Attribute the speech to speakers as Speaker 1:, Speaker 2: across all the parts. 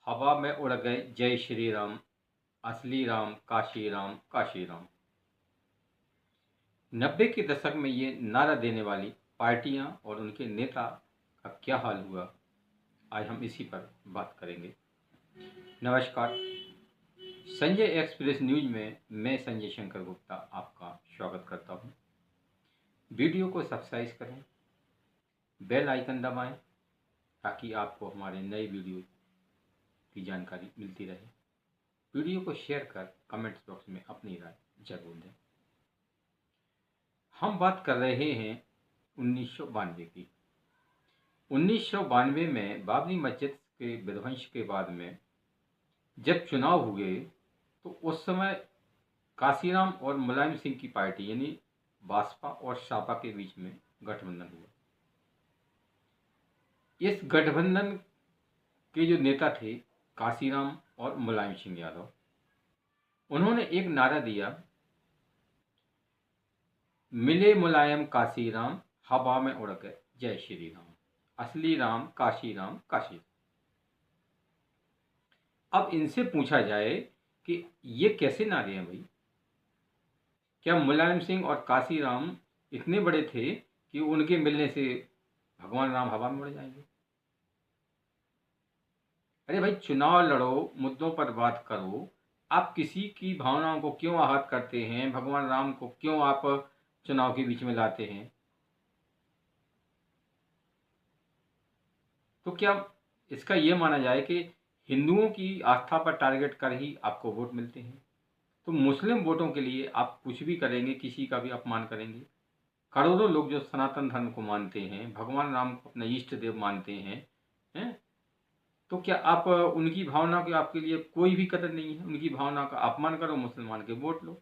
Speaker 1: हवा में उड़ गए जय श्री राम, असली राम काशी राम काशी राम। 90 के दशक में ये नारा देने वाली पार्टियां और उनके नेता का क्या हाल हुआ, आज हम इसी पर बात करेंगे। नमस्कार, संजय एक्सप्रेस न्यूज में मैं संजय शंकर गुप्ता आपका स्वागत करता हूं। वीडियो को सब्सक्राइब करें, बेल आइकन दबाएं ताकि आपको हमारे नए वीडियो की जानकारी मिलती रहे। वीडियो को शेयर कर कमेंट्स बॉक्स में अपनी राय जरूर दें। हम बात कर रहे हैं 1992 की। 1992 में बाबरी मस्जिद के विध्वंस के बाद में जब चुनाव हुए तो उस समय काशीराम और मुलायम सिंह की पार्टी यानी बसपा और सपा के बीच में गठबंधन हुआ। इस गठबंधन के जो नेता थे काशीराम और मुलायम सिंह यादव, उन्होंने एक नारा दिया, मिले मुलायम काशीराम, हवा में उड़ गए जय श्री राम, असली राम काशी राम काशी। अब इनसे पूछा जाए कि ये कैसे नारे हैं भाई? क्या मुलायम सिंह और काशीराम इतने बड़े थे कि उनके मिलने से भगवान राम हवा में उड़ जाएंगे? अरे भाई, चुनाव लड़ो, मुद्दों पर बात करो। आप किसी की भावनाओं को क्यों आहत करते हैं? भगवान राम को क्यों आप चुनाव के बीच में लाते हैं? तो क्या इसका यह माना जाए कि हिंदुओं की आस्था पर टारगेट कर ही आपको वोट मिलते हैं? तो मुस्लिम वोटों के लिए आप कुछ भी करेंगे, किसी का भी अपमान करेंगे। करोड़ों लोग जो सनातन धर्म को मानते हैं, भगवान राम को अपना इष्ट देव मानते हैं, तो क्या आप उनकी भावना की आपके लिए कोई भी कदर नहीं है? उनकी भावना का अपमान करो, मुसलमान के वोट लो।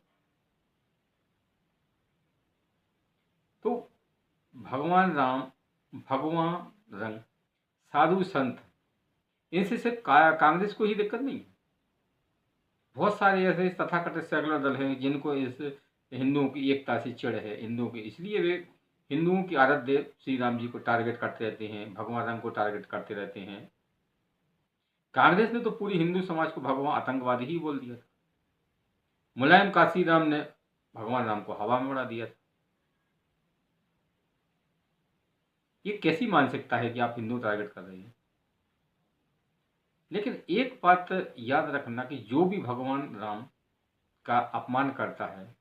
Speaker 1: तो भगवान राम, भगवान रंग, साधु संत, इनसे सिर्फ कांग्रेस को ही दिक्कत नहीं है। बहुत सारे ऐसे तथाकथित सेकुलर दल हैं जिनको इस हिंदुओं की एकता से चिढ़ है, हिंदुओं की, इसलिए वे हिंदुओं की आराध्य श्री राम जी को टारगेट करते रहते हैं, भगवान राम को टारगेट करते रहते हैं। कांग्रेस ने तो पूरी हिंदू समाज को भगवान आतंकवादी ही बोल दिया था। मुलायम काशीराम ने भगवान राम को हवा में उड़ा दिया था। ये कैसी मानसिकता है कि आप हिंदू टारगेट कर रहे हैं? लेकिन एक बात याद रखना कि जो भी भगवान राम का अपमान करता है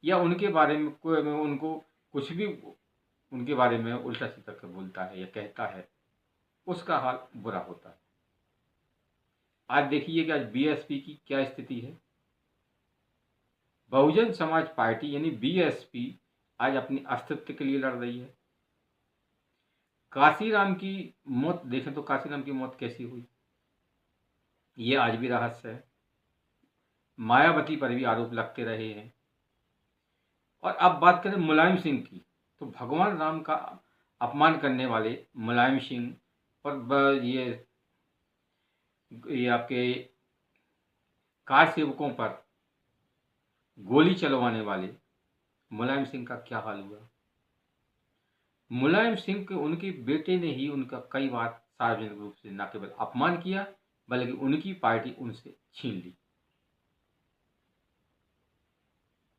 Speaker 1: या उनके बारे में उनको कुछ भी उनके बारे में उल्टा सीधा कर बोलता है या कहता है, उसका हाल बुरा होता है। आज देखिए कि आज बीएसपी की क्या स्थिति है। बहुजन समाज पार्टी यानी बीएसपी आज अपनी अस्तित्व के लिए लड़ रही है। काशीराम की मौत देखें तो काशीराम की मौत कैसी हुई, ये आज भी रहस्य है। मायावती पर भी आरोप लगते रहे हैं। और अब बात करें मुलायम सिंह की, तो भगवान राम का अपमान करने वाले मुलायम सिंह और ये आपके कार सेवकों पर गोली चलवाने वाले मुलायम सिंह का क्या हाल हुआ? मुलायम सिंह के उनके बेटे ने ही उनका कई बार सार्वजनिक रूप से न केवल अपमान किया बल्कि उनकी पार्टी उनसे छीन ली।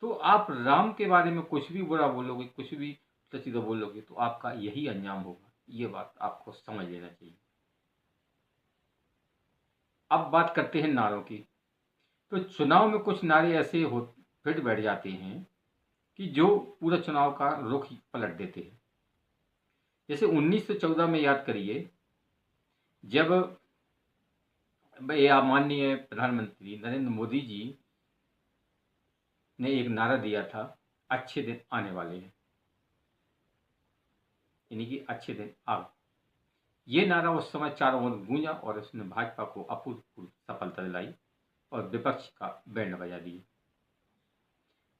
Speaker 1: तो आप राम के बारे में कुछ भी बुरा बोलोगे, कुछ भी सीधा बोलोगे, तो आपका यही अंजाम होगा। ये बात आपको समझ लेना चाहिए। अब बात करते हैं नारों की। तो चुनाव में कुछ नारे ऐसे हो फिट बैठ जाते हैं कि जो पूरा चुनाव का रुख ही पलट देते हैं। जैसे 1914 में याद करिए, जब माननीय प्रधानमंत्री नरेंद्र मोदी जी ने एक नारा दिया था, अच्छे दिन आने वाले हैं, यानी कि अच्छे दिन आ। ये नारा उस समय चारों ओर गूंजा और उसने भाजपा को अभूतपूर्व सफलता दिलाई और विपक्ष का बैंड बजा दिए।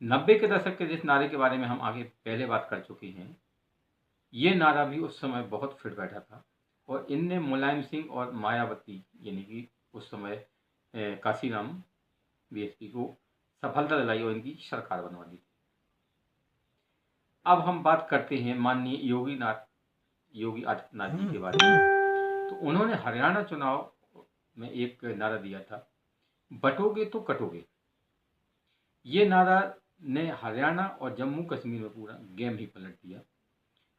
Speaker 1: 90 के दशक के जिस नारे के बारे में हम आगे पहले बात कर चुके हैं, ये नारा भी उस समय बहुत फिट बैठा था और इनने मुलायम सिंह और मायावती यानी कि उस समय काशीराम बीएसपी को सफलता दिलाई और इनकी सरकार बनवा दी। अब हम बात करते हैं माननीय योगी आदित्यनाथ जी के बारे में। तो उन्होंने हरियाणा चुनाव में एक नारा दिया था, बटोगे तो कटोगे। ये नारा ने हरियाणा और जम्मू कश्मीर में पूरा गेम ही पलट दिया।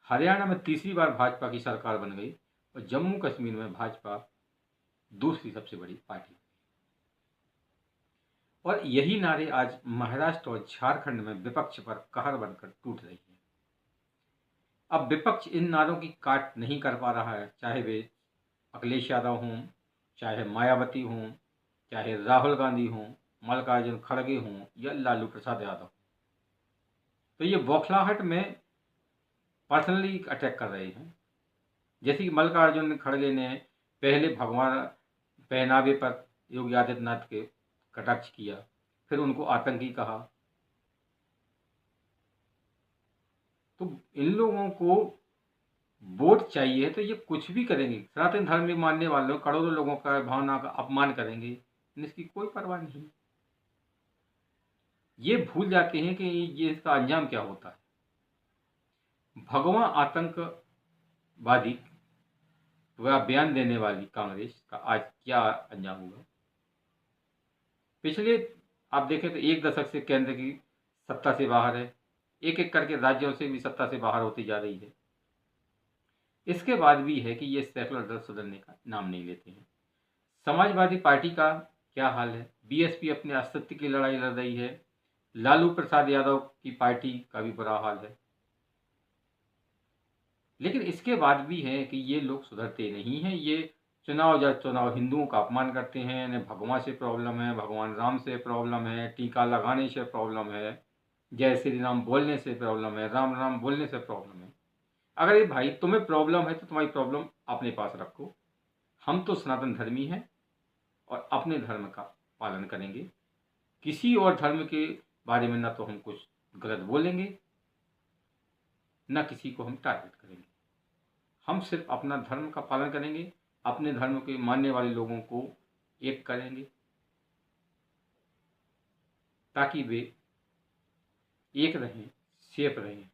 Speaker 1: हरियाणा में तीसरी बार भाजपा की सरकार बन गई और जम्मू कश्मीर में भाजपा दूसरी सबसे बड़ी पार्टी। और यही नारे आज महाराष्ट्र और झारखंड में विपक्ष पर कहर बनकर टूट रही है। अब विपक्ष इन नारों की काट नहीं कर पा रहा है, चाहे वे अखिलेश यादव हों, चाहे मायावती हों, चाहे राहुल गांधी हों, मल्लिकार्जुन खड़गे हों या लालू प्रसाद यादव। तो ये बौखलाहट में पर्सनली अटैक कर रहे हैं। जैसे कि मल्लिकार्जुन खड़गे ने पहले भगवान पहनावे पर योगी आदित्यनाथ के कटाक्ष किया, फिर उनको आतंकी कहा। तो इन लोगों को वोट चाहिए तो ये कुछ भी करेंगे। सनातन धर्म में मानने वालों करोड़ों लोगों का भावना का अपमान करेंगे, इसकी कोई परवाह नहीं। ये भूल जाते हैं कि ये इसका अंजाम क्या होता है। भगवा आतंकवादी वह बयान देने वाली कांग्रेस का आज क्या अंजाम हुआ। पिछले आप देखें तो एक दशक से केंद्र की सत्ता से बाहर है, एक एक करके राज्यों से भी सत्ता से बाहर होती जा रही है। इसके बाद भी है कि ये सेकुलर दल सुधरने का नाम नहीं लेते हैं। समाजवादी पार्टी का क्या हाल है, बीएसपी अपने अस्तित्व की लड़ाई लड़ रही है। लालू प्रसाद यादव की पार्टी का भी बुरा हाल है। लेकिन इसके बाद भी है कि ये लोग सुधरते नहीं हैं। ये चुनाव जब चुनाव हिंदुओं का अपमान करते हैं, इन्हें भगवान से प्रॉब्लम है, भगवान राम से प्रॉब्लम है, टीका लगाने से प्रॉब्लम है, जय श्री राम बोलने से प्रॉब्लम है, राम राम बोलने से प्रॉब्लम है। अगर ये भाई तुम्हें प्रॉब्लम है तो तुम्हारी प्रॉब्लम अपने पास रखो। हम तो सनातन धर्मी हैं और अपने धर्म का पालन करेंगे। किसी और धर्म के बारे में ना तो हम कुछ गलत बोलेंगे, ना किसी को हम टारगेट करेंगे। हम सिर्फ अपना धर्म का पालन करेंगे, अपने धर्म के मानने वाले लोगों को एक करेंगे ताकि वे एक रहें, सेफ रहें।